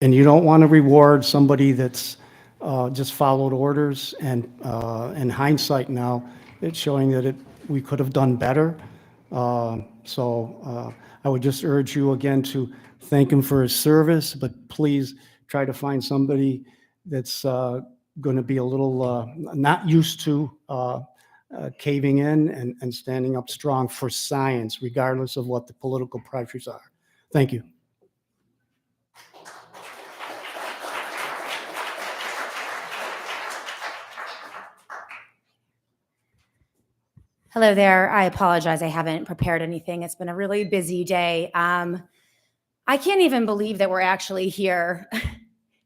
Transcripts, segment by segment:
And you don't want to reward somebody that's just followed orders. And in hindsight now, it's showing that we could have done better. So I would just urge you again to thank him for his service, but please try to find somebody that's going to be a little not used to caving in and standing up strong for science, regardless of what the political pressures are. Thank you. Hello there. I apologize. I haven't prepared anything. It's been a really busy day. I can't even believe that we're actually here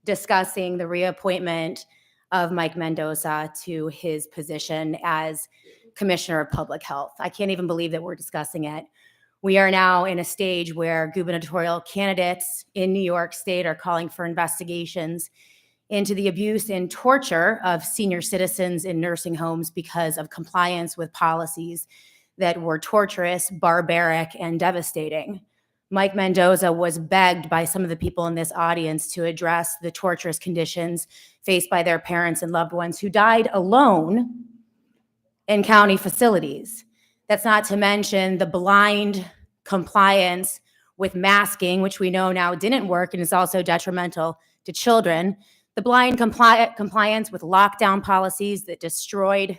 discussing the reappointment of Mike Mendoza to his position as Commissioner of Public Health. I can't even believe that we're discussing it. We are now in a stage where gubernatorial candidates in New York State are calling for investigations into the abuse and torture of senior citizens in nursing homes because of compliance with policies that were torturous, barbaric, and devastating. Mike Mendoza was begged by some of the people in this audience to address the torturous conditions faced by their parents and loved ones who died alone in county facilities. That's not to mention the blind compliance with masking, which we know now didn't work and is also detrimental to children. The blind compliance with lockdown policies that destroyed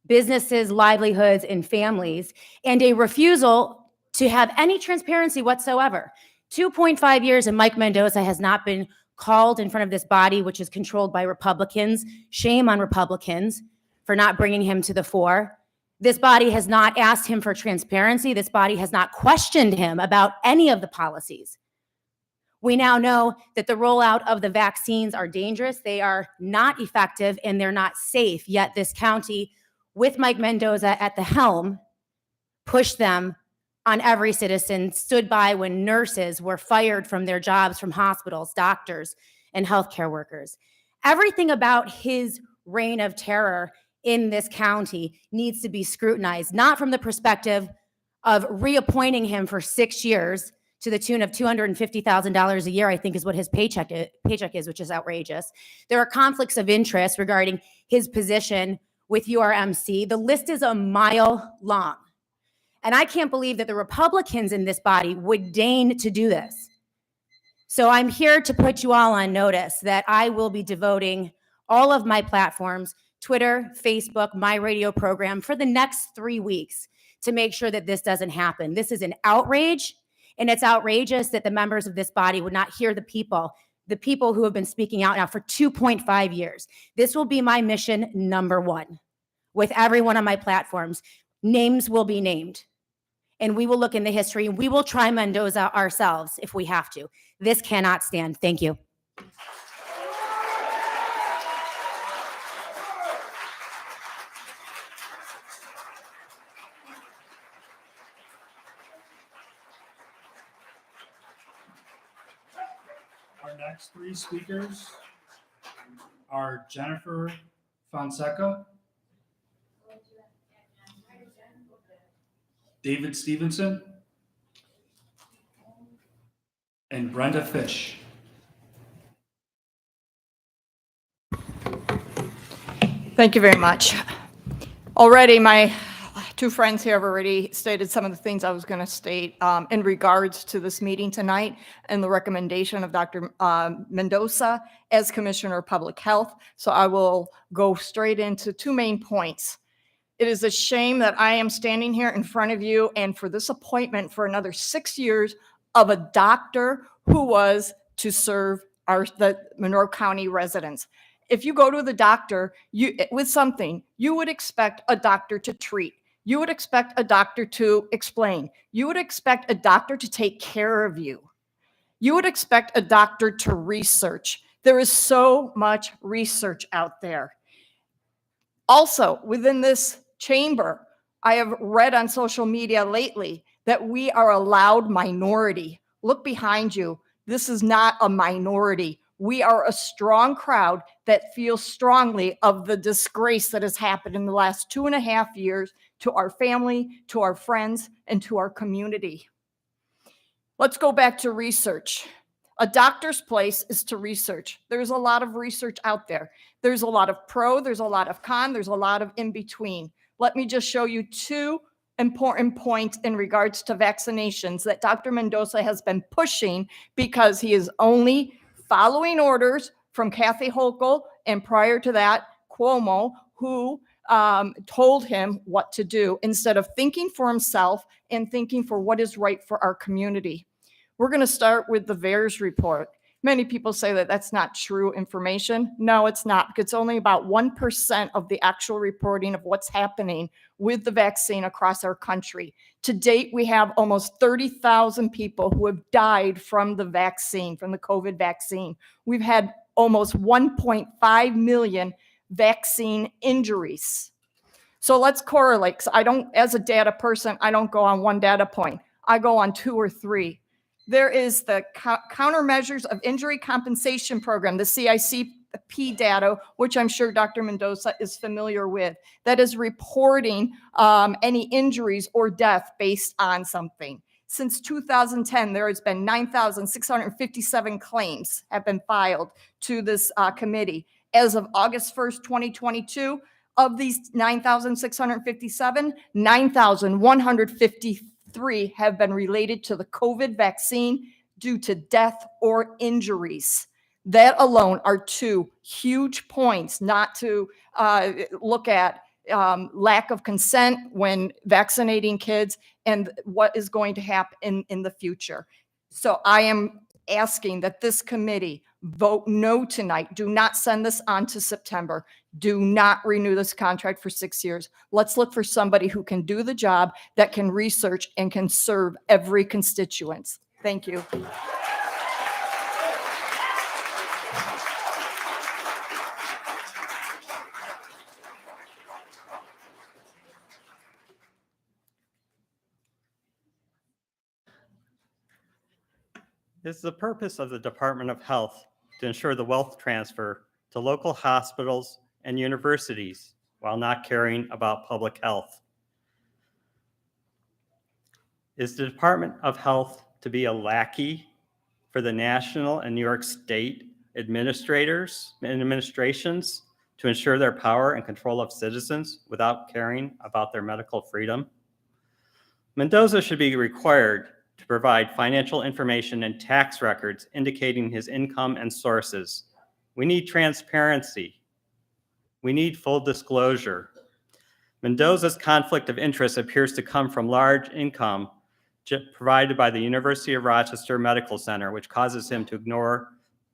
businesses, livelihoods, and families, and a refusal to have any transparency whatsoever. 2.5 years and Mike Mendoza has not been called in front of this body, which is controlled by Republicans. Shame on Republicans for not bringing him to the fore. This body has not asked him for transparency. This body has not questioned him about any of the policies. We now know that the rollout of the vaccines are dangerous. They are not effective and they're not safe. Yet this county, with Mike Mendoza at the helm, pushed them on every citizen, stood by when nurses were fired from their jobs from hospitals, doctors, and healthcare workers. Everything about his reign of terror in this county needs to be scrutinized, not from the perspective of reappointing him for 6 years to the tune of $250,000 a year, I think is what his paycheck is, which is outrageous. There are conflicts of interest regarding his position with URMC. The list is a mile long. And I can't believe that the Republicans in this body would deign to do this. So I'm here to put you all on notice that I will be devoting all of my platforms, Twitter, Facebook, my radio program, for the next 3 weeks to make sure that this doesn't happen. This is an outrage, and it's outrageous that the members of this body would not hear the people who have been speaking out now for 2.5 years. This will be my mission number one with everyone on my platforms. Names will be named. And we will look in the history. We will try Mendoza ourselves if we have to. This cannot stand. Thank you. Our next 3 speakers are Jennifer Fonseca, David Stevenson, and Brenda Fish. Thank you very much. Already, my 2 friends here have already stated some of the things I was going to state in regards to this meeting tonight and the recommendation of Dr. Mendoza as Commissioner of Public Health. So I will go straight into 2 main points. It is a shame that I am standing here in front of you and for this appointment for another 6 years of a doctor who was to serve the Monroe County residents. If you go to the doctor with something, you would expect a doctor to treat. You would expect a doctor to explain. You would expect a doctor to take care of you. You would expect a doctor to research. There is so much research out there. Also, within this chamber, I have read on social media lately that we are a loud minority. Look behind you. This is not a minority. We are a strong crowd that feels strongly of the disgrace that has happened in the last 2.5 years to our family, to our friends, and to our community. Let's go back to research. A doctor's place is to research. There's a lot of research out there. There's a lot of pro, there's a lot of con, there's a lot of in between. Let me just show you two important points in regards to vaccinations that Dr. Mendoza has been pushing, because he is only following orders from Kathy Hochul and prior to that, Cuomo, who told him what to do instead of thinking for himself and thinking for what is right for our community. We're going to start with the VAERS report. Many people say that that's not true information. No, it's not, because it's only about 1% of the actual reporting of what's happening with the vaccine across our country. To date, we have almost 30,000 people who have died from the vaccine, from the COVID vaccine. We've had almost 1.5 million vaccine injuries. So let's correlate. 'Cause I don't, as a data person, I don't go on one data point. I go on two or three. There is the Countermeasures of Injury Compensation Program, the CICP data, which I'm sure Dr. Mendoza is familiar with, that is reporting any injuries or death based on something. Since 2010, there has been 9,657 claims have been filed to this committee. As of August 1st, 2022, of these 9,657, 9,153 have been related to the COVID vaccine due to death or injuries. That alone are two huge points not to look at lack of consent when vaccinating kids and what is going to happen in the future. So I am asking that this committee vote no tonight. Do not send this on to September. Do not renew this contract for 6 years. Let's look for somebody who can do the job, that can research and can serve every constituent. Thank you. It is the purpose of the Department of Health to ensure the wealth transfer to local hospitals and universities while not caring about public health. Is the Department of Health to be a lackey for the national and New York State administrators and administrations to ensure their power and control of citizens without caring about their medical freedom? Mendoza should be required to provide financial information and tax records indicating his income and sources. We need transparency. We need full disclosure. Mendoza's conflict of interest appears to come from large income provided by the University of Rochester Medical Center, which causes him to ignore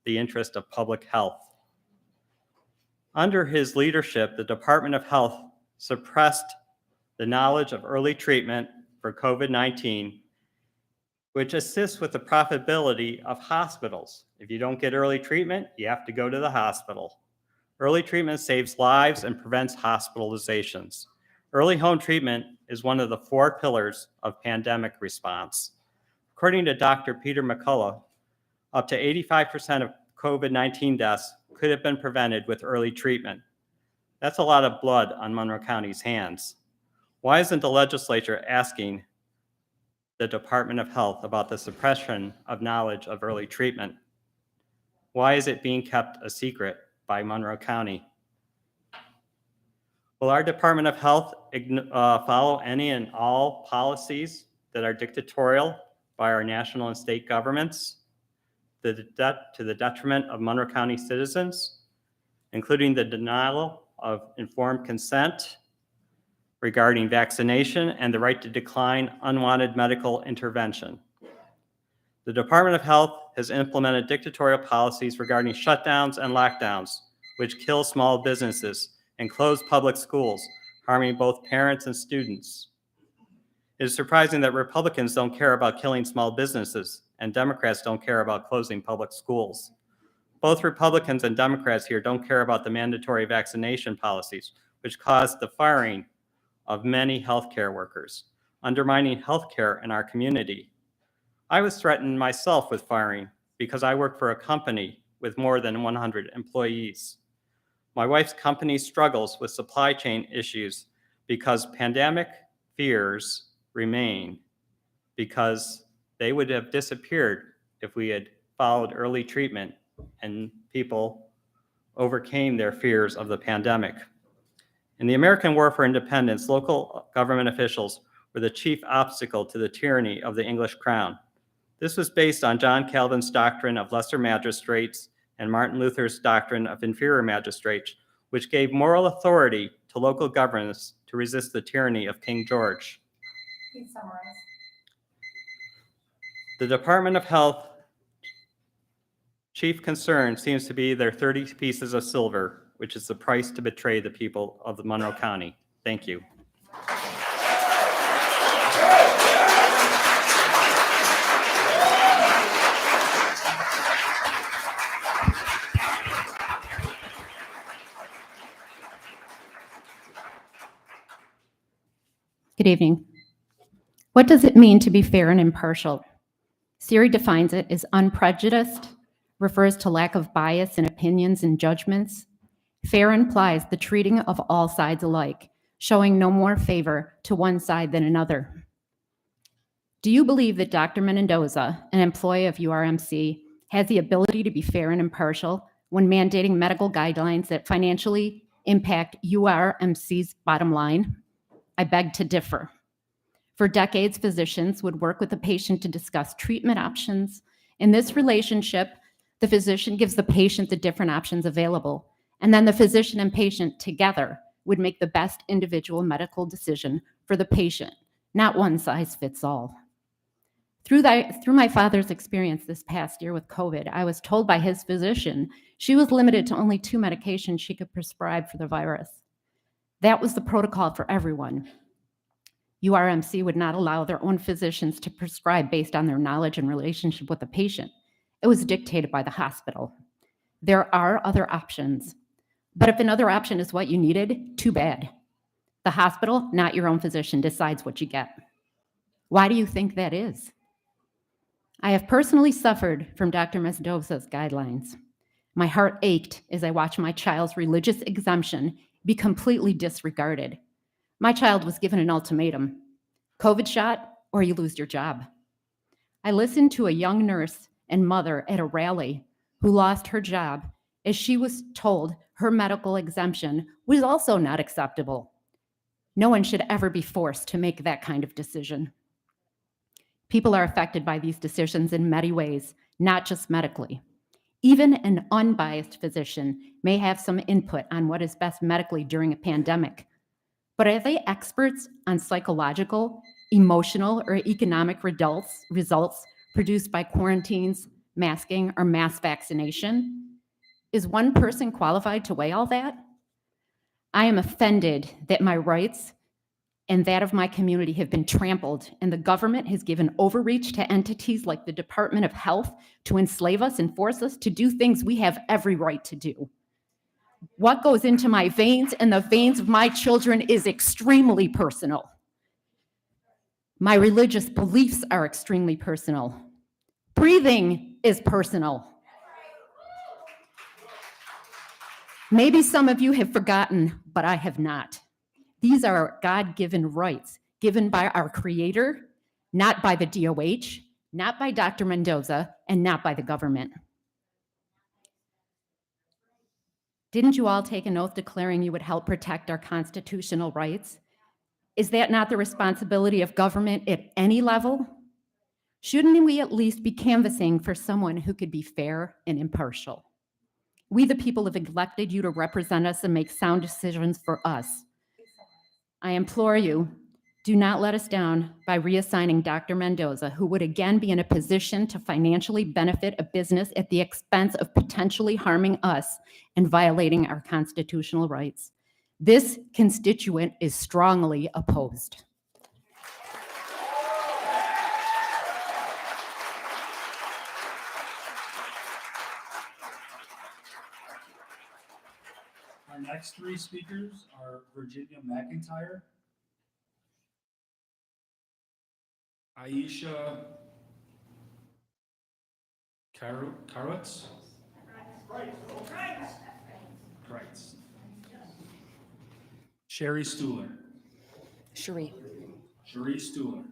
the interest of public health. Under his leadership, the Department of Health suppressed the knowledge of early treatment for COVID-19, which assists with the profitability of hospitals. If you don't get early treatment, you have to go to the hospital. Early treatment saves lives and prevents hospitalizations. Early home treatment is one of the 4 pillars of pandemic response. According to Dr. Peter McCullough, up to 85% of COVID-19 deaths could have been prevented with early treatment. That's a lot of blood on Monroe County's hands. Why isn't the legislature asking the Department of Health about the suppression of knowledge of early treatment? Why is it being kept a secret by Monroe County? Will our Department of Health follow any and all policies that are dictatorial by our national and state governments to the detriment of Monroe County citizens, including the denial of informed consent regarding vaccination and the right to decline unwanted medical intervention? The Department of Health has implemented dictatorial policies regarding shutdowns and lockdowns, which kill small businesses and close public schools, harming both parents and students. It is surprising that Republicans don't care about killing small businesses and Democrats don't care about closing public schools. Both Republicans and Democrats here don't care about the mandatory vaccination policies, which caused the firing of many healthcare workers, undermining healthcare in our community. I was threatened myself with firing because I work for a company with more than 100 employees. My wife's company struggles with supply chain issues because pandemic fears remain, because they would have disappeared if we had followed early treatment and people overcame their fears of the pandemic. In the American War for Independence, local government officials were the chief obstacle to the tyranny of the English crown. This was based on John Calvin's doctrine of lesser magistrates and Martin Luther's doctrine of inferior magistrates, which gave moral authority to local governments to resist the tyranny of King George. Please summarize. The Department of Health chief concern seems to be their 30 pieces of silver, which is the price to betray the people of the Monroe County. Thank you. Good evening. What does it mean to be fair and impartial? Siri defines it as unprejudiced, refers to lack of bias in opinions and judgments. Fair implies the treating of all sides alike, showing no more favor to one side than another. Do you believe that Dr. Mendoza, an employee of URMC, has the ability to be fair and impartial when mandating medical guidelines that financially impact URMC's bottom line? I beg to differ. For decades, physicians would work with the patient to discuss treatment options. In this relationship, the physician gives the patient the different options available, and then the physician and patient together would make the best individual medical decision for the patient, not one size fits all. Through my father's experience this past year with COVID, I was told by his physician she was limited to only 2 medications she could prescribe for the virus. That was the protocol for everyone. URMC would not allow their own physicians to prescribe based on their knowledge and relationship with the patient. It was dictated by the hospital. There are other options, but if another option is what you needed, too bad. The hospital, not your own physician, decides what you get. Why do you think that is? I have personally suffered from Dr. Mendoza's guidelines. My heart ached as I watched my child's religious exemption be completely disregarded. My child was given an ultimatum: COVID shot or you lose your job. I listened to a young nurse and mother at a rally who lost her job as she was told her medical exemption was also not acceptable. No one should ever be forced to make that kind of decision. People are affected by these decisions in many ways, not just medically. Even an unbiased physician may have some input on what is best medically during a pandemic. But are they experts on psychological, emotional, or economic results produced by quarantines, masking, or mass vaccination? Is one person qualified to weigh all that? I am offended that my rights and that of my community have been trampled, and the government has given overreach to entities like the Department of Health to enslave us and force us to do things we have every right to do. What goes into my veins and the veins of my children is extremely personal. My religious beliefs are extremely personal. Breathing is personal. Maybe some of you have forgotten, but I have not. These are God-given rights given by our Creator, not by the DOH, not by Dr. Mendoza, and not by the government. Didn't you all take an oath declaring you would help protect our constitutional rights? Is that not the responsibility of government at any level? Shouldn't we at least be canvassing for someone who could be fair and impartial? We, the people, have elected you to represent us and make sound decisions for us. I implore you, do not let us down by reassigning Dr. Mendoza, who would again be in a position to financially benefit a business at the expense of potentially harming us and violating our constitutional rights. This constituent is strongly opposed. Our next 3 speakers are Virginia McIntyre, Aisha Karwitz, Kreitz, Sherry Stuhler, Cherie. Cherie Stuhler,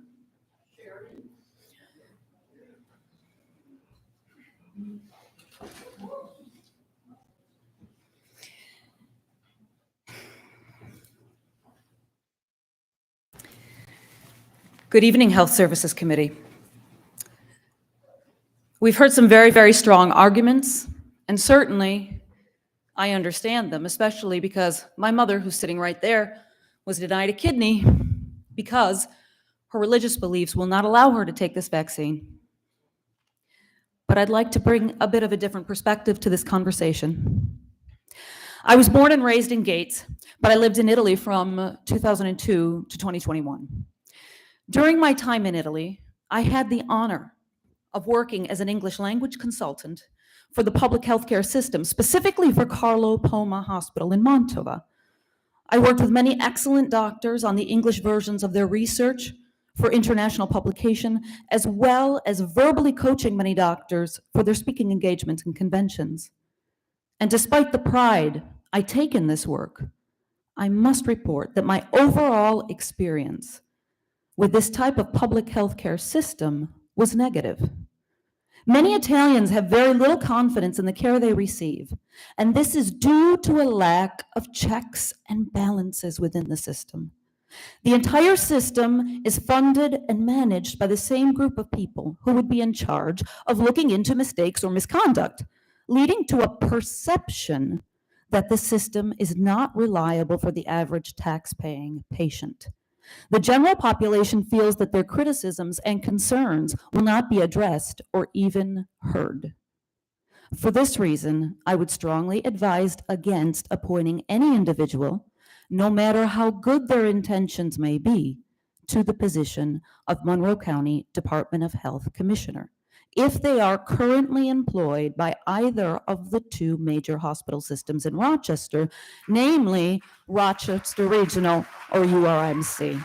Good evening, Health Services Committee. We've heard some very, very strong arguments, and certainly I understand them, especially because my mother, who's sitting right there, was denied a kidney because her religious beliefs will not allow her to take this vaccine. But I'd like to bring a bit of a different perspective to this conversation. I was born and raised in Gates, but I lived in Italy from 2002 to 2021. During my time in Italy, I had the honor of working as an English language consultant for the public healthcare system, specifically for Carlo Poma Hospital in Mantova. I worked with many excellent doctors on the English versions of their research for international publication, as well as verbally coaching many doctors for their speaking engagements and conventions. And despite the pride I take in this work, I must report that my overall experience with this type of public healthcare system was negative. Many Italians have very little confidence in the care they receive, and this is due to a lack of checks and balances within the system. The entire system is funded and managed by the same group of people who would be in charge of looking into mistakes or misconduct, leading to a perception that the system is not reliable for the average tax-paying patient. The general population feels that their criticisms and concerns will not be addressed or even heard. For this reason, I would strongly advise against appointing any individual, no matter how good their intentions may be, to the position of Monroe County Department of Health Commissioner, if they are currently employed by either of the two major hospital systems in Rochester, namely Rochester Regional or URMC.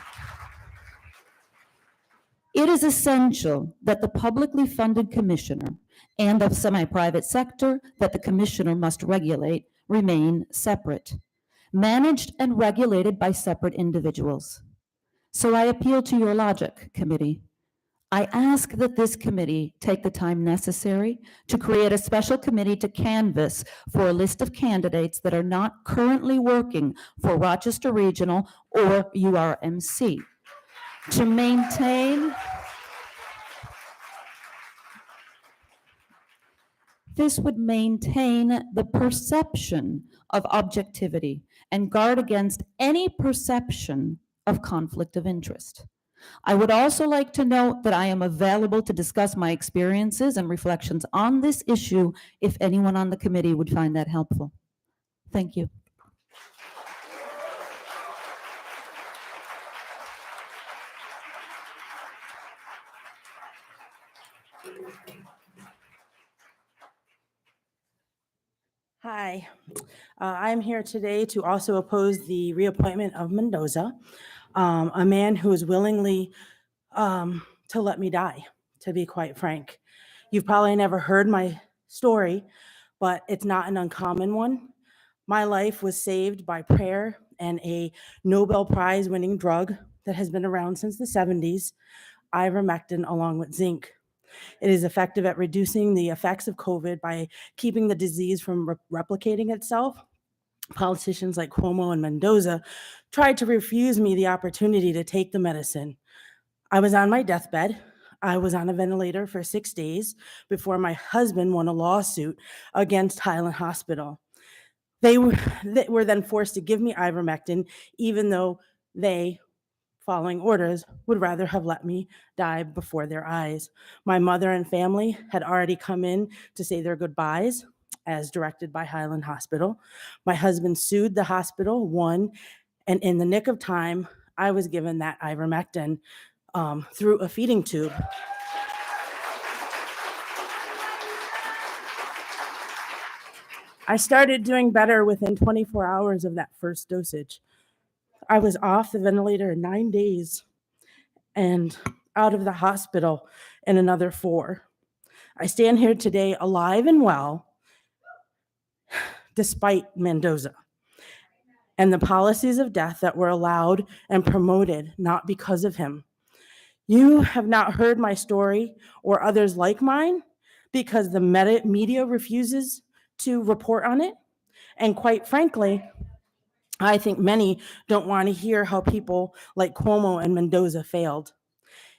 It is essential that the publicly funded commissioner and of semi-private sector that the commissioner must regulate remain separate, managed and regulated by separate individuals. So I appeal to your logic, committee. I ask that this committee take the time necessary to create a special committee to canvass for a list of candidates that are not currently working for Rochester Regional or URMC to maintain. This would maintain the perception of objectivity and guard against any perception of conflict of interest. I would also like to note that I am available to discuss my experiences and reflections on this issue if anyone on the committee would find that helpful. Thank you. Hi, I'm here today to also oppose the reappointment of Mendoza, a man who is willingly to let me die, to be quite frank. You've probably never heard my story, but it's not an uncommon one. My life was saved by prayer and a Nobel Prize winning drug that has been around since the 70s, ivermectin along with zinc. It is effective at reducing the effects of COVID by keeping the disease from replicating itself. Politicians like Cuomo and Mendoza tried to refuse me the opportunity to take the medicine. I was on my deathbed. I was on a ventilator for 6 days before my husband won a lawsuit against Highland Hospital. They were then forced to give me ivermectin, even though they, following orders, would rather have let me die before their eyes. My mother and family had already come in to say their goodbyes, as directed by Highland Hospital. My husband sued the hospital, won, and in the nick of time, I was given that ivermectin through a feeding tube. I started doing better within 24 hours of that first dosage. I was off the ventilator in 9 days and out of the hospital in another 4. I stand here today alive and well, despite Mendoza and the policies of death that were allowed and promoted not because of him. You have not heard my story or others like mine because the media refuses to report on it. And quite frankly, I think many don't want to hear how people like Cuomo and Mendoza failed.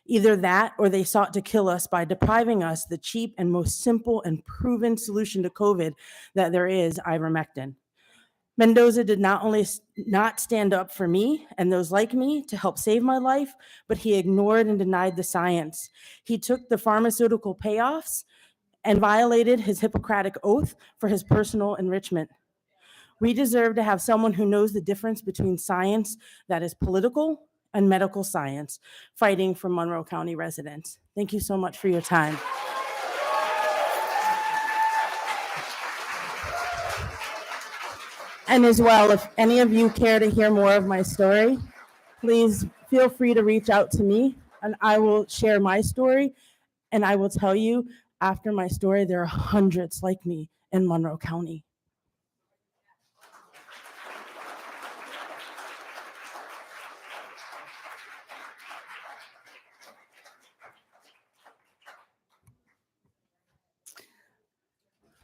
Either that or they sought to kill us by depriving us the cheap and most simple and proven solution to COVID that there is, ivermectin. Mendoza did not only not stand up for me and those like me to help save my life, but he ignored and denied the science. He took the pharmaceutical payoffs and violated his Hippocratic oath for his personal enrichment. We deserve to have someone who knows the difference between science that is political and medical science fighting for Monroe County residents. Thank you so much for your time. And as well, if any of you care to hear more of my story, please feel free to reach out to me and I will share my story. And I will tell you, after my story, there are hundreds like me in Monroe County.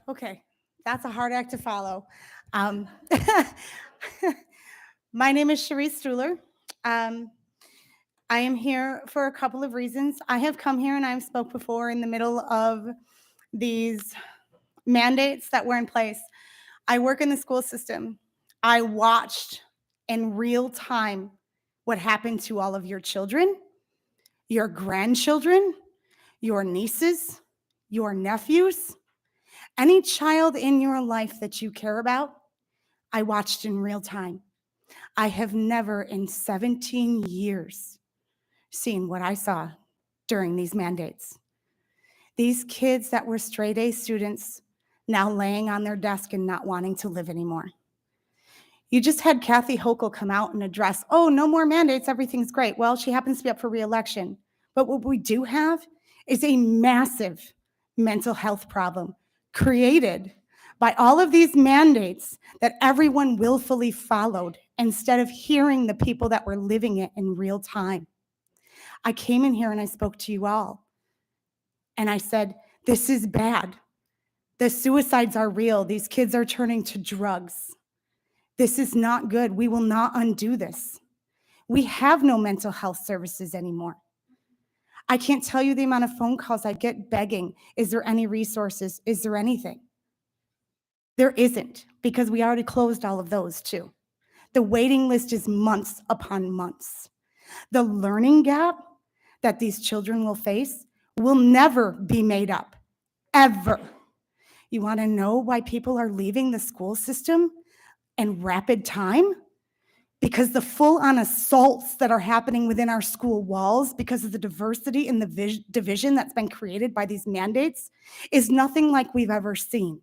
Okay, that's a hard act to follow. My name is Cherise Struhler. I am here for a couple of reasons. I have come here and I've spoke before in the middle of these mandates that were in place. I work in the school system. I watched in real time what happened to all of your children, your grandchildren, your nieces, your nephews. Any child in your life that you care about, I watched in real time. I have never in 17 years seen what I saw during these mandates. These kids that were straight A students now laying on their desk and not wanting to live anymore. You just had Kathy Hochul come out and address, oh, no more mandates, everything's great. Well, she happens to be up for re-election. But what we do have is a massive mental health problem created by all of these mandates that everyone willfully followed instead of hearing the people that were living it in real time. I came in here and I spoke to you all. And I said, this is bad. The suicides are real. These kids are turning to drugs. This is not good. We will not undo this. We have no mental health services anymore. I can't tell you the amount of phone calls I get begging, is there any resources? Is there anything? There isn't, because we already closed all of those too. The waiting list is months upon months. The learning gap that these children will face will never be made up, ever. You want to know why people are leaving the school system in rapid time? Because the full-on assaults that are happening within our school walls because of the diversity and the division that's been created by these mandates is nothing like we've ever seen.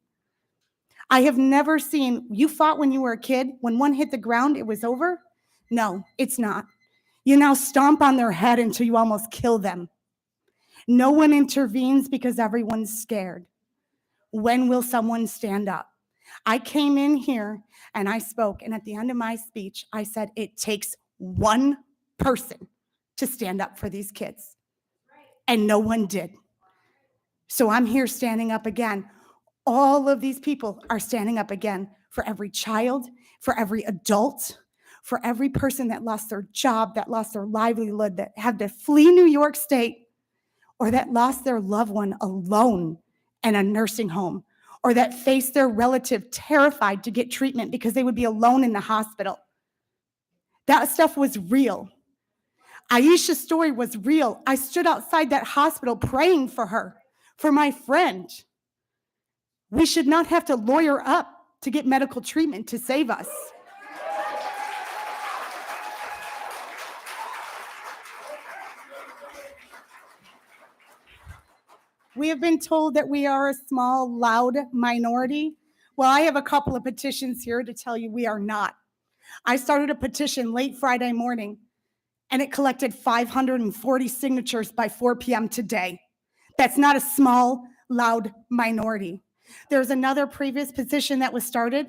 I have never seen, you fought when you were a kid, when one hit the ground, it was over? No, it's not. You now stomp on their head until you almost kill them. No one intervenes because everyone's scared. When will someone stand up? I came in here and I spoke, and at the end of my speech, I said, it takes one person to stand up for these kids. And no one did. So I'm here standing up again. All of these people are standing up again for every child, for every adult, for every person that lost their job, that lost their livelihood, that had to flee New York State, or that lost their loved one alone in a nursing home, or that faced their relative terrified to get treatment because they would be alone in the hospital. That stuff was real. Aisha's story was real. I stood outside that hospital praying for her, for my friend. We should not have to lawyer up to get medical treatment to save us. We have been told that we are a small, loud minority. Well, I have a couple of petitions here to tell you we are not. I started a petition late Friday morning, and it collected 540 signatures by 4 p.m. today. That's not a small, loud minority. There's another previous petition that was started,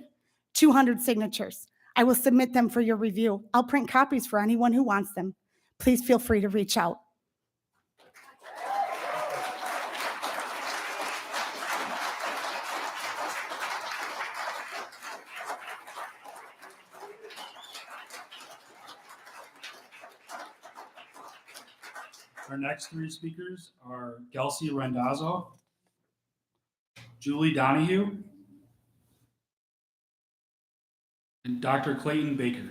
200 signatures. I will submit them for your review. I'll print copies for anyone who wants them. Please feel free to reach out. Our next three speakers are Kelsey Randazzo, Julie Donahue, and Dr. Clayton Baker.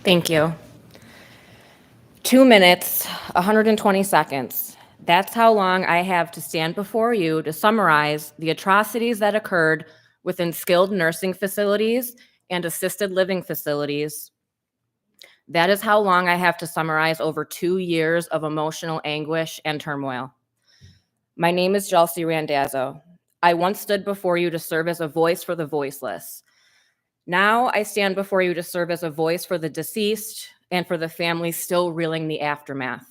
Thank you. 2 minutes, 120 seconds. That's how long I have to stand before you to summarize the atrocities that occurred within skilled nursing facilities and assisted living facilities. That is how long I have to summarize over 2 years of emotional anguish and turmoil. My name is Kelsey Randazzo. I once stood before you to serve as a voice for the voiceless. Now I stand before you to serve as a voice for the deceased and for the families still reeling the aftermath.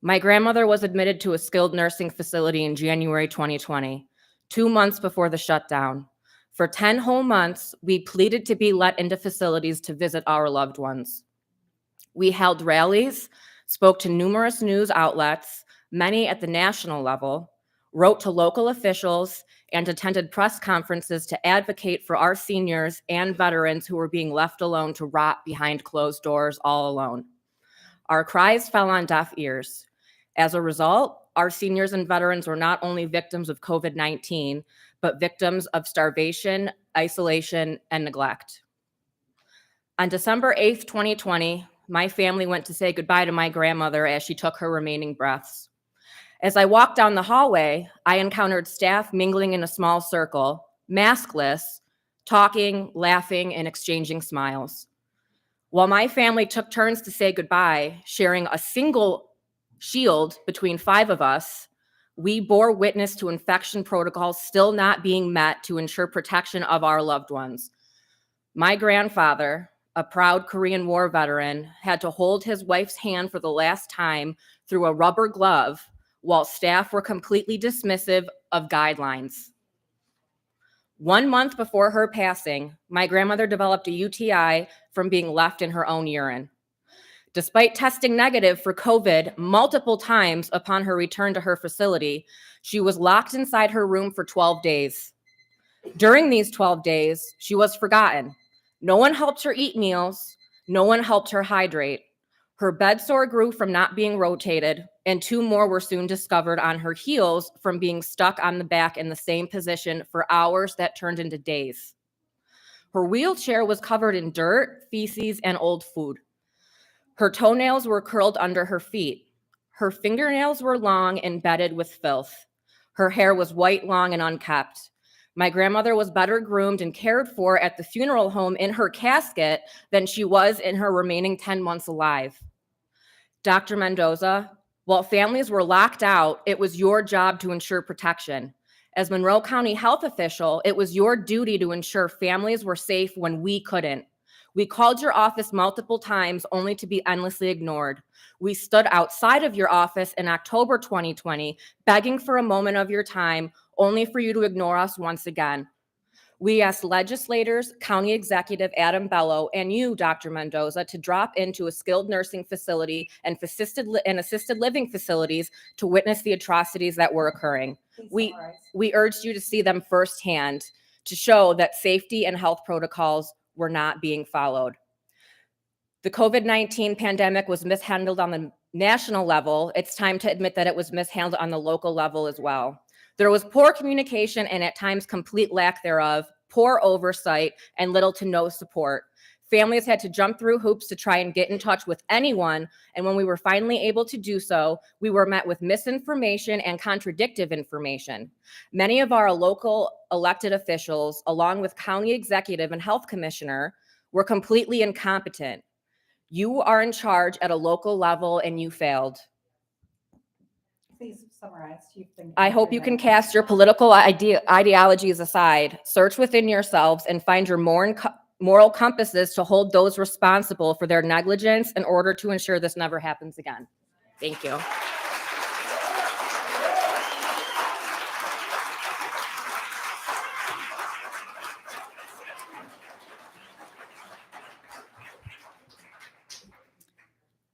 My grandmother was admitted to a skilled nursing facility in January 2020, 2 months before the shutdown. For 10 whole months, we pleaded to be let into facilities to visit our loved ones. We held rallies, spoke to numerous news outlets, many at the national level, wrote to local officials, and attended press conferences to advocate for our seniors and veterans who were being left alone to rot behind closed doors all alone. Our cries fell on deaf ears. As a result, our seniors and veterans were not only victims of COVID-19, but victims of starvation, isolation, and neglect. On December 8th, 2020, my family went to say goodbye to my grandmother as she took her remaining breaths. As I walked down the hallway, I encountered staff mingling in a small circle, maskless, talking, laughing, and exchanging smiles. While my family took turns to say goodbye, sharing a single shield between 5 of us, we bore witness to infection protocols still not being met to ensure protection of our loved ones. My grandfather, a proud Korean War veteran, had to hold his wife's hand for the last time through a rubber glove while staff were completely dismissive of guidelines. 1 month before her passing, my grandmother developed a UTI from being left in her own urine. Despite testing negative for COVID multiple times upon her return to her facility, she was locked inside her room for 12 days. During these 12 days, she was forgotten. No one helped her eat meals. No one helped her hydrate. Her bed sore grew from not being rotated, and 2 more were soon discovered on her heels from being stuck on the back in the same position for hours that turned into days. Her wheelchair was covered in dirt, feces, and old food. Her toenails were curled under her feet. Her fingernails were long and bedded with filth. Her hair was white, long, and unkept. My grandmother was better groomed and cared for at the funeral home in her casket than she was in her remaining 10 months alive. Dr. Mendoza, while families were locked out, it was your job to ensure protection. As Monroe County health official, it was your duty to ensure families were safe when we couldn't. We called your office multiple times only to be endlessly ignored. We stood outside of your office in October 2020, begging for a moment of your time, only for you to ignore us once again. We asked legislators, County Executive Adam Bello, and you, Dr. Mendoza, to drop into a skilled nursing facility and assisted living facilities to witness the atrocities that were occurring. We urged you to see them firsthand to show that safety and health protocols were not being followed. The COVID-19 pandemic was mishandled on the national level. It's time to admit that it was mishandled on the local level as well. There was poor communication and at times complete lack thereof, poor oversight, and little to no support. Families had to jump through hoops to try and get in touch with anyone, and when we were finally able to do so, we were met with misinformation and contradictive information. Many of our local elected officials, along with county executive and health commissioner, were completely incompetent. You are in charge at a local level and you failed. Please summarize. I hope you can cast your political ideologies aside, search within yourselves, and find your moral compasses to hold those responsible for their negligence in order to ensure this never happens again. Thank you.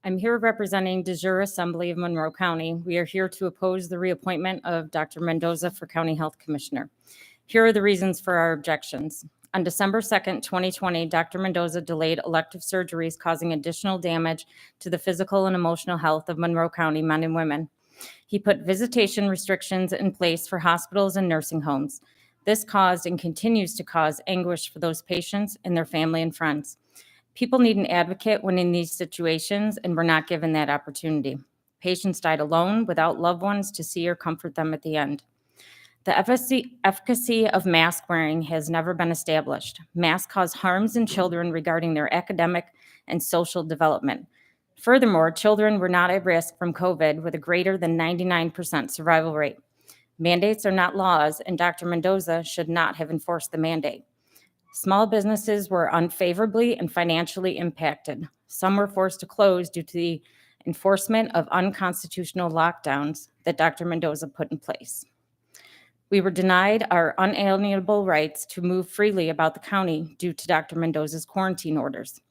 I'm here representing De jure Assembly of Monroe County. We are here to oppose the reappointment of Dr. Mendoza for County Health Commissioner. Here are the reasons for our objections. On December 2nd, 2020, Dr. Mendoza delayed elective surgeries, causing additional damage to the physical and emotional health of Monroe County men and women. He put visitation restrictions in place for hospitals and nursing homes. This caused and continues to cause anguish for those patients and their family and friends. People need an advocate when in these situations, and were not given that opportunity. Patients died alone without loved ones to see or comfort them at the end. The efficacy of mask wearing has never been established. Masks cause harms in children regarding their academic and social development. Furthermore, children were not at risk from COVID with a greater than 99% survival rate. Mandates are not laws, and Dr. Mendoza should not have enforced the mandate. Small businesses were unfavorably and financially impacted. Some were forced to close due to the enforcement of unconstitutional lockdowns that Dr. Mendoza put in place. We were denied our unalienable rights to move freely about the county due to Dr. Mendoza's quarantine orders.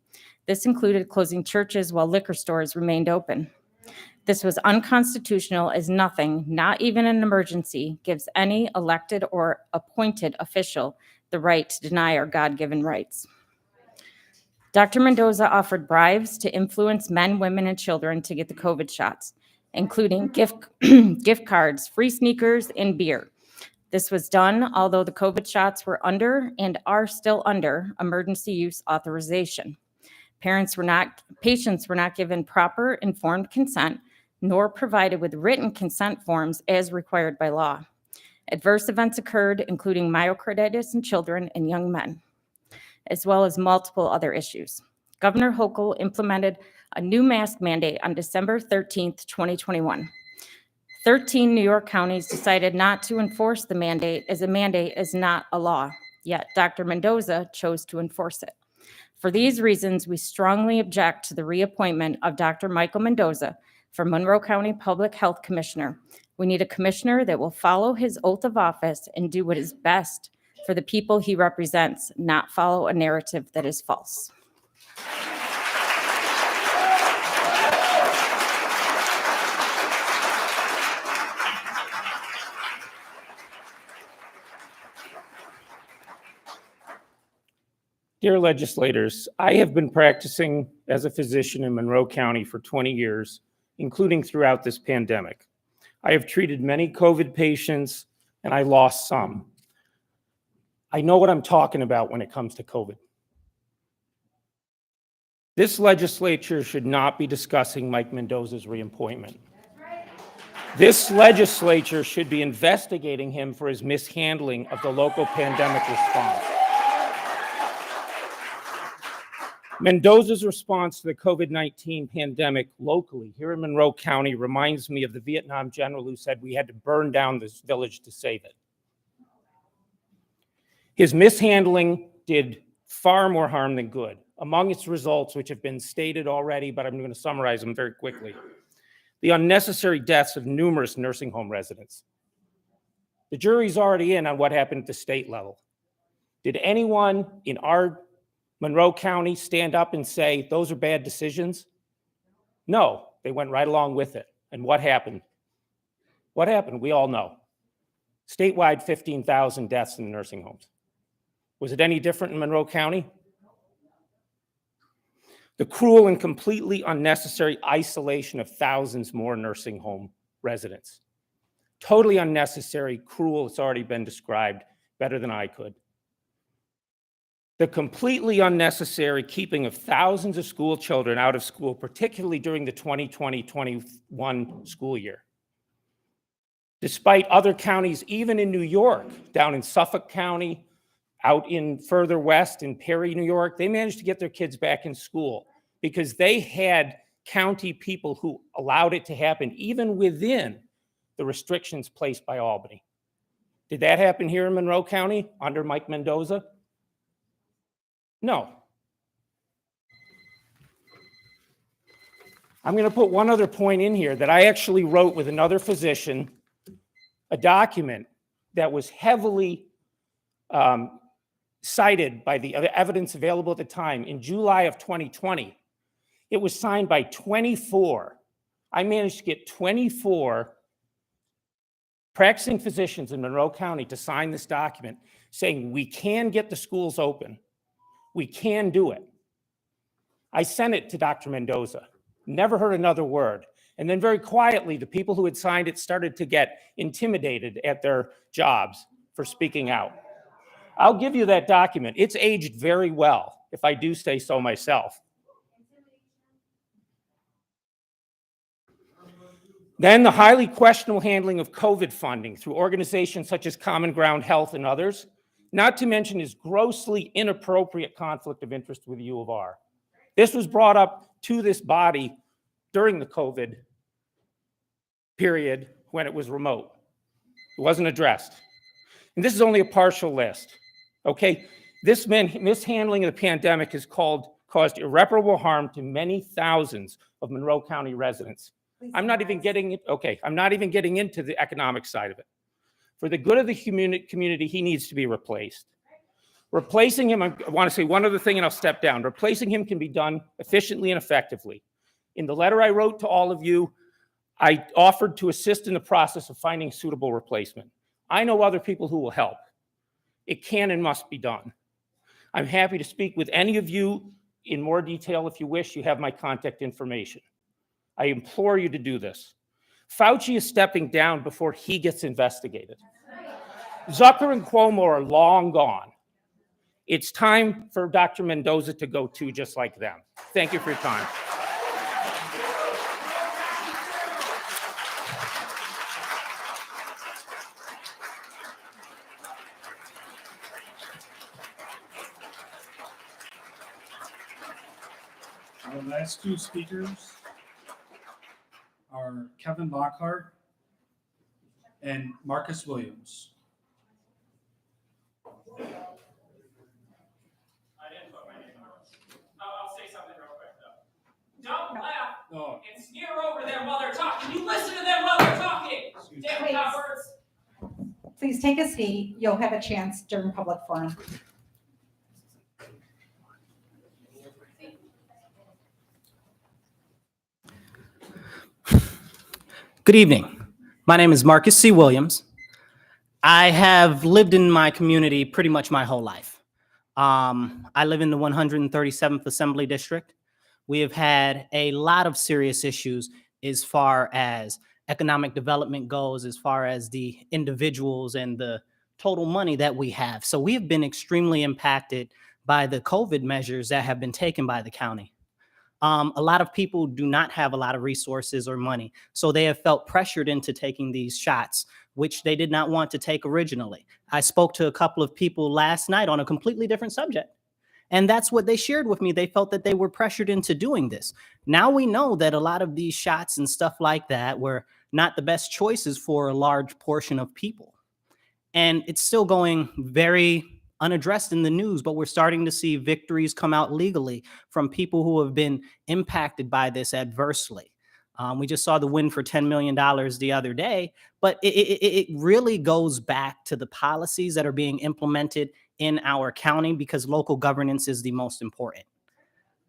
This included closing churches while liquor stores remained open. This was unconstitutional, as nothing, not even an emergency, gives any elected or appointed official the right to deny our God-given rights. Dr. Mendoza offered bribes to influence men, women, and children to get the COVID shots, including gift cards, free sneakers, and beer. This was done although the COVID shots were under and are still under emergency use authorization. Patients were not given proper informed consent, nor provided with written consent forms as required by law. Adverse events occurred, including myocarditis in children and young men, as well as multiple other issues. Governor Hochul implemented a new mask mandate on December 13th, 2021. 13 New York counties decided not to enforce the mandate, as a mandate is not a law, yet Dr. Mendoza chose to enforce it. For these reasons, we strongly object to the reappointment of Dr. Michael Mendoza for Monroe County Public Health Commissioner. We need a commissioner that will follow his oath of office and do what is best for the people he represents, not follow a narrative that is false. Dear legislators, I have been practicing as a physician in Monroe County for 20 years, including throughout this pandemic. I have treated many COVID patients, and I lost some. I know what I'm talking about when it comes to COVID. This legislature should not be discussing Mike Mendoza's reappointment. This legislature should be investigating him for his mishandling of the local pandemic response. Mendoza's response to the COVID-19 pandemic locally here in Monroe County reminds me of the Vietnam general who said we had to burn down this village to save it. His mishandling did far more harm than good. Among its results, which have been stated already, but I'm going to summarize them very quickly: the unnecessary deaths of numerous nursing home residents. The jury's already in on what happened at the state level. Did anyone in our Monroe County stand up and say, those are bad decisions? No, they went right along with it. And what happened? What happened? We all know. Statewide, 15,000 deaths in nursing homes. Was it any different in Monroe County? The cruel and completely unnecessary isolation of thousands more nursing home residents. Totally unnecessary, cruel, it's already been described better than I could. The completely unnecessary keeping of thousands of school children out of school, particularly during the 2020-21 school year. Despite other counties, even in New York, down in Suffolk County, out in further west in Perry, New York, they managed to get their kids back in school because they had county people who allowed it to happen even within the restrictions placed by Albany. Did that happen here in Monroe County under Mike Mendoza? No. I'm going to put one other point in here that I actually wrote with another physician, a document that was heavily cited by the evidence available at the time in July of 2020. It was signed by 24. I managed to get 24 practicing physicians in Monroe County to sign this document saying we can get the schools open. We can do it. I sent it to Dr. Mendoza, never heard another word. And then very quietly, the people who had signed it started to get intimidated at their jobs for speaking out. I'll give you that document. It's aged very well, if I do say so myself. Then the highly questionable handling of COVID funding through organizations such as Common Ground Health and others, not to mention his grossly inappropriate conflict of interest with U of R. This was brought up to this body during the COVID period when it was remote. It wasn't addressed. And this is only a partial list, okay? This mishandling of the pandemic has caused irreparable harm to many thousands of Monroe County residents. I'm not even getting into the economic side of it. For the good of the community, he needs to be replaced. Replacing him, I want to say one other thing and I'll step down. Replacing him can be done efficiently and effectively. In the letter I wrote to all of you, I offered to assist in the process of finding suitable replacement. I know other people who will help. It can and must be done. I'm happy to speak with any of you in more detail if you wish. You have my contact information. I implore you to do this. Fauci is stepping down before he gets investigated. Zucker and Cuomo are long gone. It's time for Dr. Mendoza to go too, just like them. Thank you for your time. Our last two speakers are Kevin Lockhart and Marcus Williams. I'll say something real quick though. Don't laugh Oh, and sneer over them while they're talking. You listen to them while they're talking. Damn cowards. Please take a seat. You'll have a chance during public forum. Good evening. My name is Marcus C. Williams. I have lived in my community pretty much my whole life. I live in the 137th Assembly District. We have had a lot of serious issues as far as economic development goes, as far as the individuals and the total money that we have. So we have been extremely impacted by the COVID measures that have been taken by the county. A lot of people do not have a lot of resources or money, so they have felt pressured into taking these shots, which they did not want to take originally. I spoke to a couple of people last night on a completely different subject, and that's what they shared with me. They felt that they were pressured into doing this. Now we know that a lot of these shots and stuff like that were not the best choices for a large portion of people. And it's still going very unaddressed in the news, but we're starting to see victories come out legally from people who have been impacted by this adversely. We just saw the win for $10 million the other day, but it really goes back to the policies that are being implemented in our county because local governance is the most important.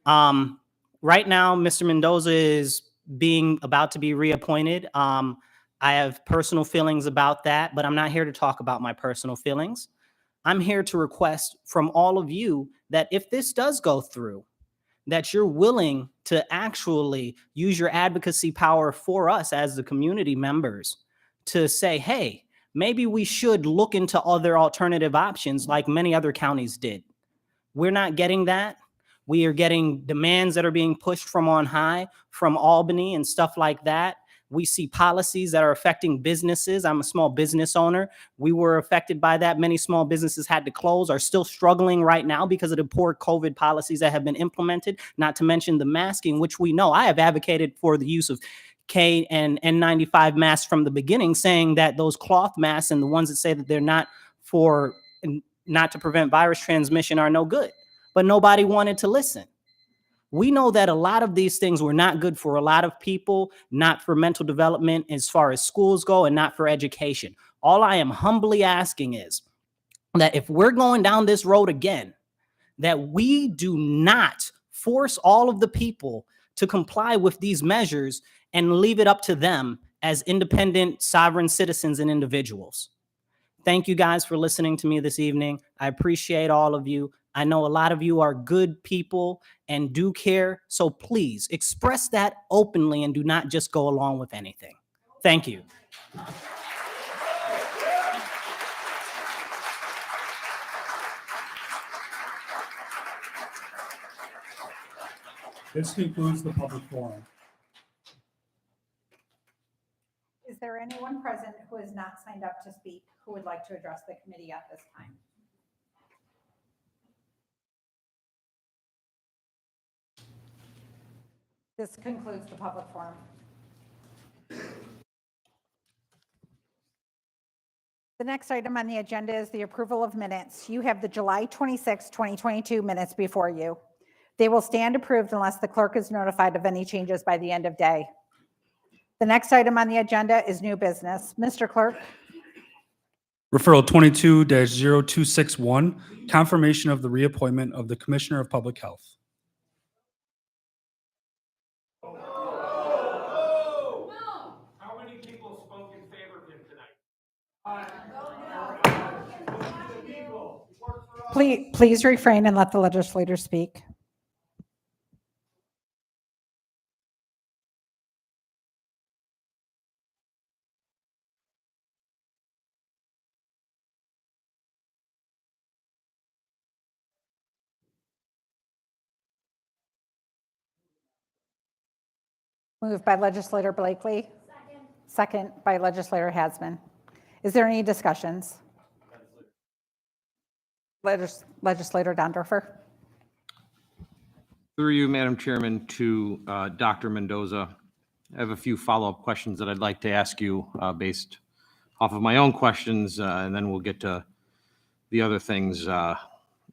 Right now, Mr. Mendoza is about to be reappointed. I have personal feelings about that, but I'm not here to talk about my personal feelings. I'm here to request from all of you that if this does go through, that you're willing to actually use your advocacy power for us as the community members to say, hey, maybe we should look into other alternative options like many other counties did. We're not getting that. We are getting demands that are being pushed from on high, from Albany and stuff like that. We see policies that are affecting businesses. I'm a small business owner. We were affected by that. Many small businesses had to close, are still struggling right now because of the poor COVID policies that have been implemented, not to mention the masking, which we know. I have advocated for the use of K and N95 masks from the beginning, saying that those cloth masks and the ones that say that they're not to prevent virus transmission are no good. But nobody wanted to listen. We know that a lot of these things were not good for a lot of people, not for mental development as far as schools go, and not for education. All I am humbly asking is that if we're going down this road again, that we do not force all of the people to comply with these measures and leave it up to them as independent, sovereign citizens and individuals. Thank you guys for listening to me this evening. I appreciate all of you. I know a lot of you are good people and do care, so please express that openly and do not just go along with anything. Thank you. This concludes the public forum. Is there anyone present who has not signed up to speak who would like to address the committee at this time? This concludes the public forum. The next item on the agenda is the approval of minutes. You have the July 26, 2022 minutes before you. They will stand approved unless the clerk is notified of any changes by the end of day. The next item on the agenda is new business. Mr. Clerk. Referral 22-0261, confirmation of the reappointment of the Commissioner of Public Health. How many people spoke in favor of him tonight? Please refrain and let the legislator speak. Moved by legislator Blakely. Second by legislator Hasman. Is there any discussions? Legislator Dondorfer. Through you, Madam Chairman, to Dr. Mendoza. I have a few follow-up questions that I'd like to ask you based off of my own questions, and then we'll get to the other things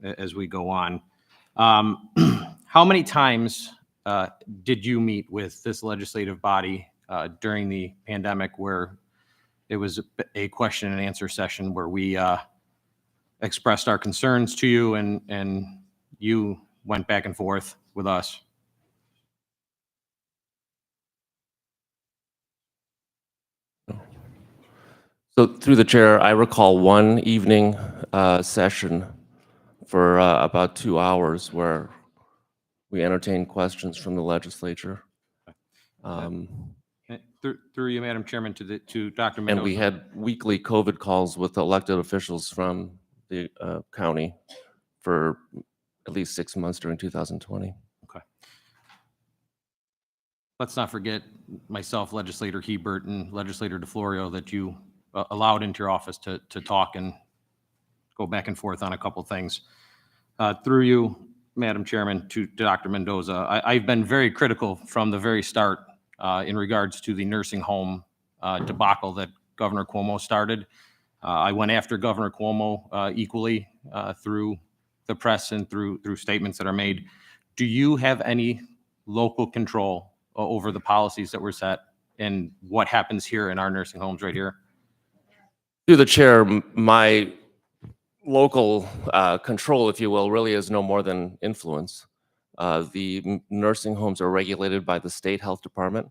as we go on. How many times did you meet with this legislative body during the pandemic where it was a question and answer session where we expressed our concerns to you and you went back and forth with us? So through the chair, I recall one evening session for about 2 hours where we entertained questions from the legislature. Through you, Madam Chairman, to Dr. Mendoza. And we had weekly COVID calls with elected officials from the county for at least 6 months during 2020. Okay. Let's not forget myself, Legislator Hebert, and Legislator DeFlorio, that you allowed into your office to talk and go back and forth on a couple things. Through you, Madam Chairman, to Dr. Mendoza, I've been very critical from the very start in regards to the nursing home debacle that Governor Cuomo started. I went after Governor Cuomo equally through the press and through statements that are made. Do you have any local control over the policies that were set and what happens here in our nursing homes right here? Through the chair, my local control, if you will, really is no more than influence. The nursing homes are regulated by the state health department.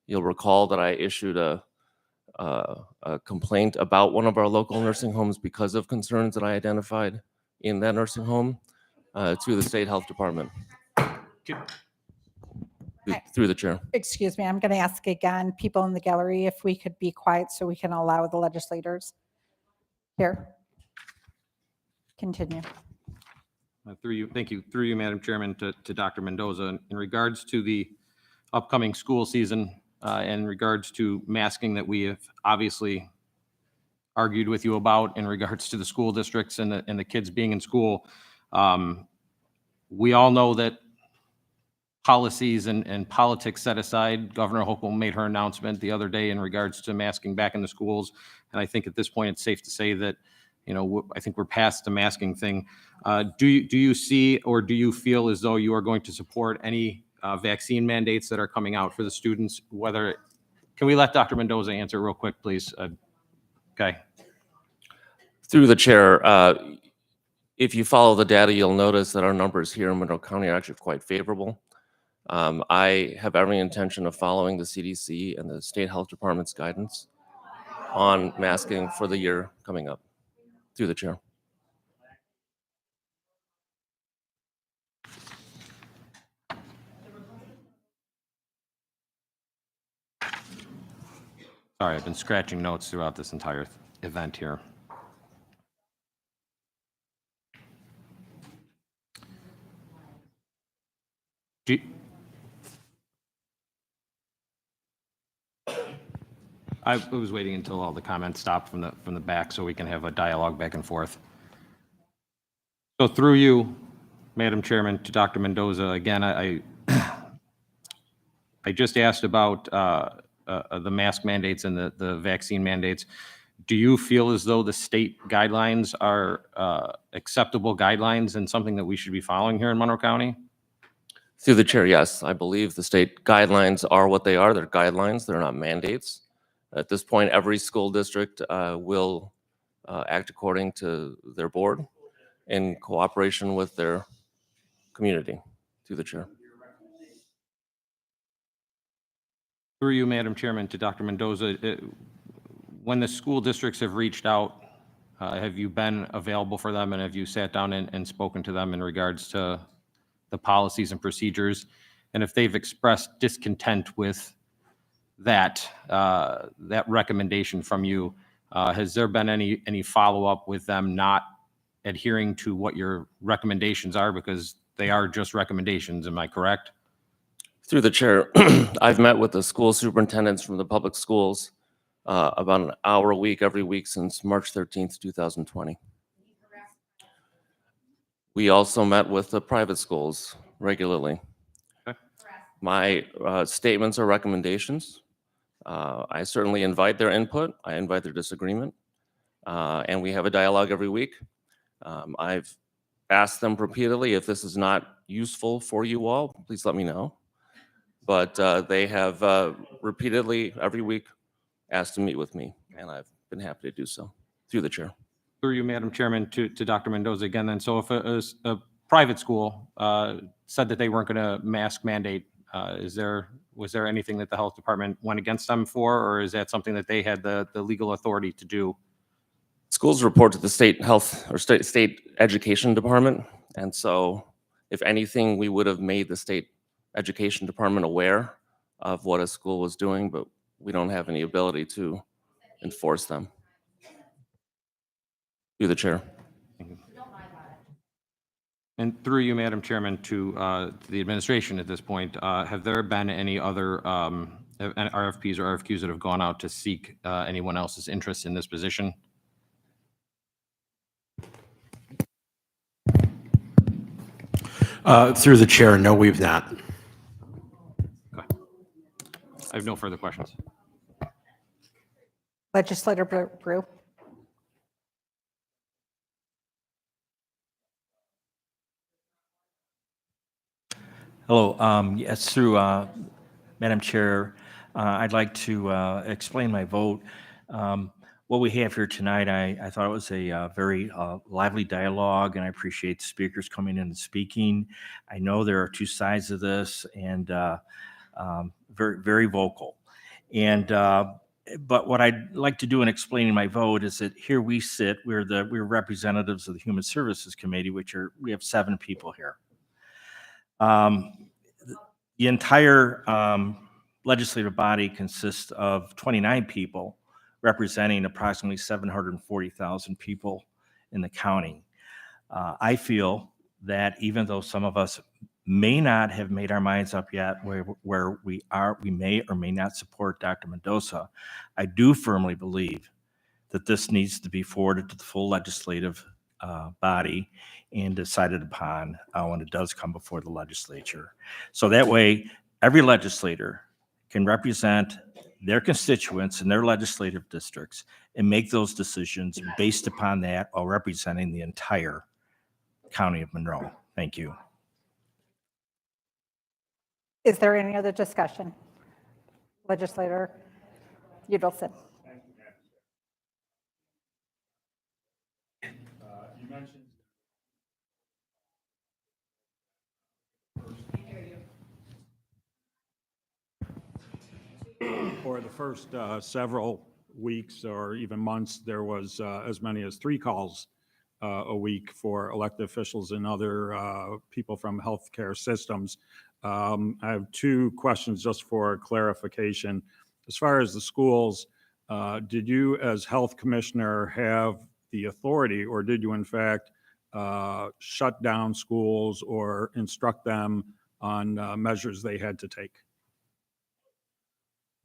You'll recall that I issued a complaint about one of our local nursing homes because of concerns that I identified in that nursing home to the state health department. Through the chair. Excuse me, I'm going to ask again, people in the gallery, if we could be quiet so we can allow the legislators here. Continue. Through you, thank you. Through you, Madam Chairman, to Dr. Mendoza, in regards to the upcoming school season, in regards to masking that we have obviously argued with you about in regards to the school districts and the kids being in school, we all know that policies and politics set aside. Governor Hochul made her announcement the other day in regards to masking back in the schools. And I think at this point, it's safe to say that, you know, I think we're past the masking thing. Do you see or do you feel as though you are going to support any vaccine mandates that are coming out for the students? Whether, can we let Dr. Mendoza answer real quick, please? Okay. Through the chair, if you follow the data, you'll notice that our numbers here in Monroe County are actually quite favorable. I have every intention of following the CDC and the state health department's guidance on masking for the year coming up. Through the chair. Sorry, I've been scratching notes throughout this entire event here. I was waiting until all the comments stopped from the back so we can have a dialogue back and forth. So through you, Madam Chairman, to Dr. Mendoza, again, I just asked about the mask mandates and the vaccine mandates. Do you feel as though the state guidelines are acceptable guidelines and something that we should be following here in Monroe County? Through the chair, yes. I believe the state guidelines are what they are. They're guidelines. They're not mandates. At this point, every school district will act according to their board in cooperation with their community. Through the chair. Through you, Madam Chairman, to Dr. Mendoza, when the school districts have reached out, have you been available for them and have you sat down and spoken to them in regards to the policies and procedures? And if they've expressed discontent with that recommendation from you, has there been any follow-up with them not adhering to what your recommendations are, because they are just recommendations, am I correct? Through the chair, I've met with the school superintendents from the public schools about an hour a week, every week since March 13th, 2020. We also met with the private schools regularly. Okay. My statements are recommendations. I certainly invite their input. I invite their disagreement. And we have a dialogue every week. I've asked them repeatedly, if this is not useful for you all, please let me know. But they have repeatedly every week asked to meet with me, and I've been happy to do so. Through the chair. Through you, Madam Chairman, to Dr. Mendoza again then. So if a private school said that they weren't going to mask mandate, was there anything that the health department went against them for, or is that something that they had the legal authority to do? Schools report to the state health or state education department. And so if anything, we would have made the state education department aware of what a school was doing, but we don't have any ability to enforce them. Through the chair. And through you, Madam Chairman, to the administration at this point, have there been any other RFPs or RFQs that have gone out to seek anyone else's interest in this position? Through the chair, no, we've not. Okay. I have no further questions. Legislator Brew. Hello. Yes, through Madam Chair, I'd like to explain my vote. What we have here tonight, I thought it was a very lively dialogue, and I appreciate the speakers coming in and speaking. I know there are two sides of this, and very, very vocal. And but what I'd like to do in explaining my vote is that here we sit, we're representatives of the Human Services Committee, we have 7 people here. The entire legislative body consists of 29 people, representing approximately 740,000 people in the county. I feel that even though some of us may not have made our minds up yet where we may or may not support Dr. Mendoza, I do firmly believe that this needs to be forwarded to the full legislative body and decided upon when it does come before the legislature. So that way, every legislator can represent their constituents in their legislative districts and make those decisions based upon that while representing the entire county of Monroe. Thank you. Is there any other discussion? Legislator Udelson. You mentioned. For the first several weeks or even months, there was as many as 3 calls a week for elected officials and other people from healthcare systems. I have 2 questions just for clarification. As far as the schools, did you as health commissioner have the authority, or did you in fact shut down schools or instruct them on measures they had to take?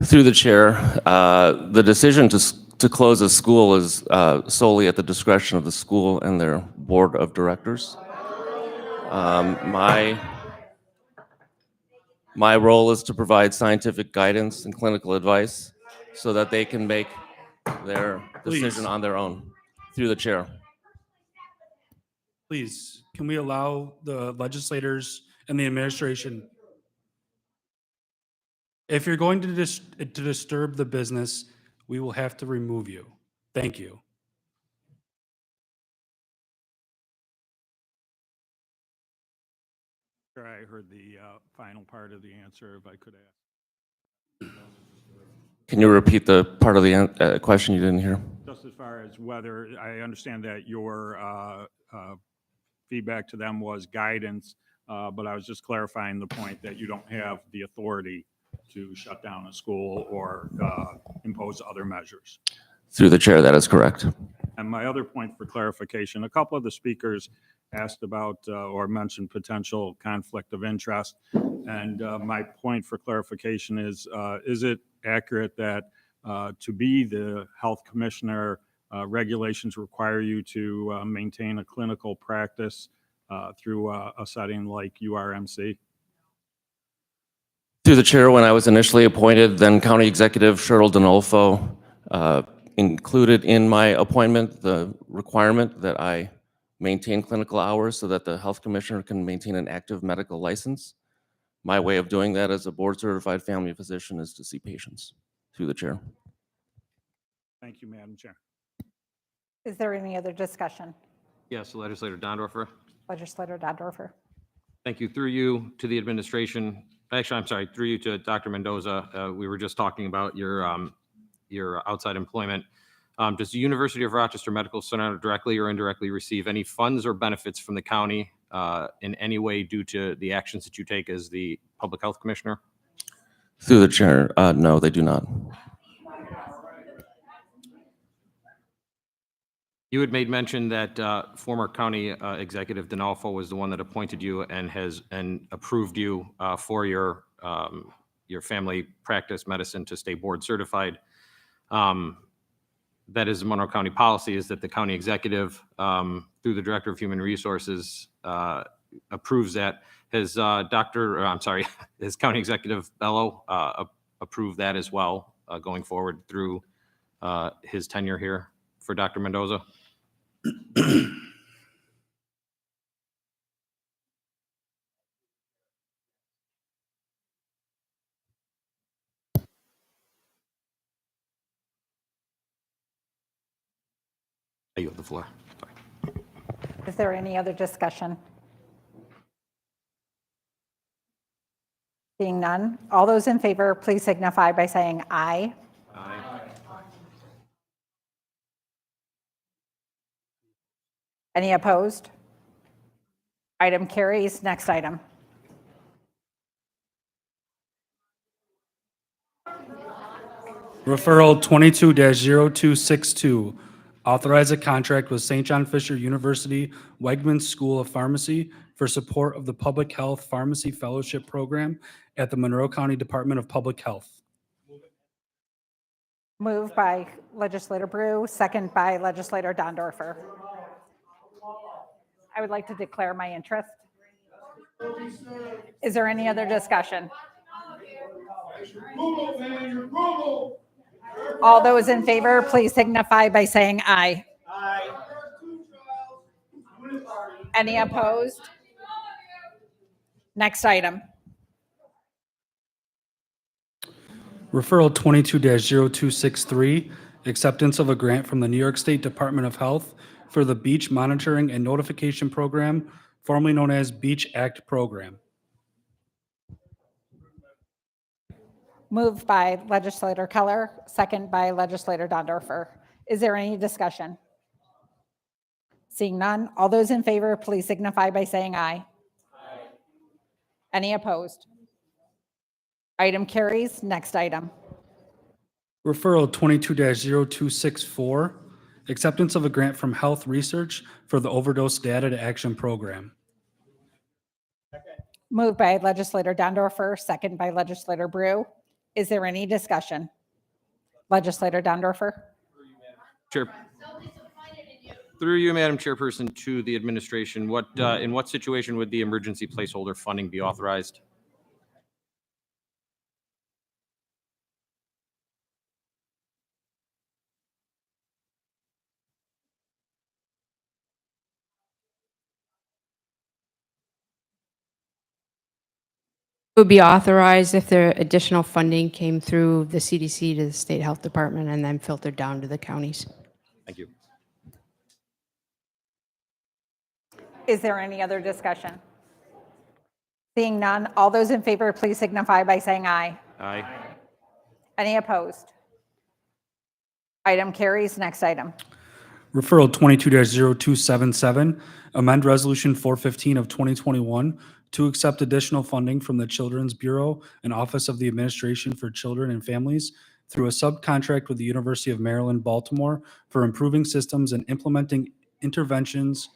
Through the chair, the decision to close a school is solely at the discretion of the school and their board of directors. My role is to provide scientific guidance and clinical advice so that they can make their decision Please. on their own. Through the chair. Please, can we allow the legislators and the administration? If you're going to disturb the business, we will have to remove you. Thank you. Sure, I heard the final part of the answer, if I could ask. Can you repeat the part of the question you didn't hear? Just as far as whether, I understand that your feedback to them was guidance, but I was just clarifying the point that you don't have the authority to shut down a school or impose other measures. Through the chair, that is correct. And my other point for clarification, a couple of the speakers asked about or mentioned potential conflict of interest. And my point for clarification is it accurate that to be the health commissioner, regulations require you to maintain a clinical practice through a setting like URMC? Through the chair, when I was initially appointed, then County Executive Cheryl Donolfo included in my appointment the requirement that I maintain clinical hours so that the health commissioner can maintain an active medical license. My way of doing that as a board-certified family physician is to see patients. Through the chair. Thank you, Madam Chair. Is there any other discussion? Yes, Legislator Dondorfer. Legislator Dondorfer. Thank you. Through you to the administration. Actually, I'm sorry, through you to Dr. Mendoza. We were just talking about your outside employment. Does the University of Rochester Medical Center directly or indirectly receive any funds or benefits from the county in any way due to the actions that you take as the public health commissioner? Through the chair, no, they do not. You had made mention that former county executive Donalfo was the one that appointed you and approved you for your family practice medicine to stay board certified. That is Monroe County policy, is that the county executive through the director of human resources approves that. Has his county executive Bello approved that as well going forward through his tenure here for Dr. Mendoza? I yield the floor. Sorry. Is there any other discussion? Seeing none, all those in favor, please signify by saying aye. Aye. Any opposed? Item carries. Next item. Referral 22-0262, authorize a contract with St. John Fisher University Wegmans School of Pharmacy for support of the Public Health Pharmacy Fellowship Program at the Monroe County Department of Public Health. Moved by Legislator Brew, second by Legislator Dondorfer. I would like to declare my interest. Is there any other discussion? All those in favor, please signify by saying aye. Any opposed? Next item. Referral 22-0263, acceptance of a grant from the New York State Department of Health for the Beach Monitoring and Notification Program, formerly known as Beach Act Program. Moved by legislator Keller, second by legislator Dondorfer. Is there any discussion? Seeing none, all those in favor, please signify by saying aye. Any opposed? Item carries. Next item. Referral 22-0264, acceptance of a grant from Health Research for the Overdose Data to Action Program. Moved by legislator Dondorfer, second by legislator Brew. Is there any discussion? Legislator Dondorfer. Chair. Through you, Madam Chairperson, to the administration, in what situation would the emergency placeholder funding be authorized? Would be authorized if the additional funding came through the CDC to the state health department and then filtered down to the counties. Thank you. Is there any other discussion? Seeing none, all those in favor, please signify by saying aye. Aye. Any opposed? Item carries. Next item. Referral 22-0277, amend Resolution 415 of 2021 to accept additional funding from the Children's Bureau and Office of the Administration for Children and Families through a subcontract with the University of Maryland, Baltimore for improving systems and implementing interventions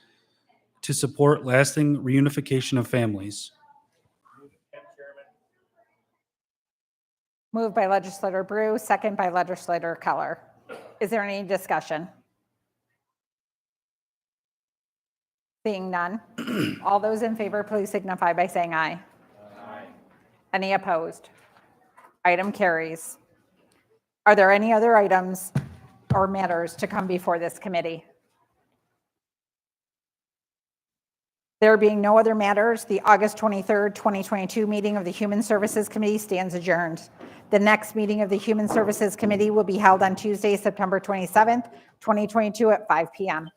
to support lasting reunification of families. Moved by legislator Brew, second by legislator Keller. Is there any discussion? Seeing none, all those in favor, please signify by saying aye. Aye. Any opposed? Item carries. Are there any other items or matters to come before this committee? There being no other matters, the August 23rd, 2022 meeting of the Human Services Committee stands adjourned. The next meeting of the Human Services Committee will be held on Tuesday, September 27th, 2022 at 5 p.m.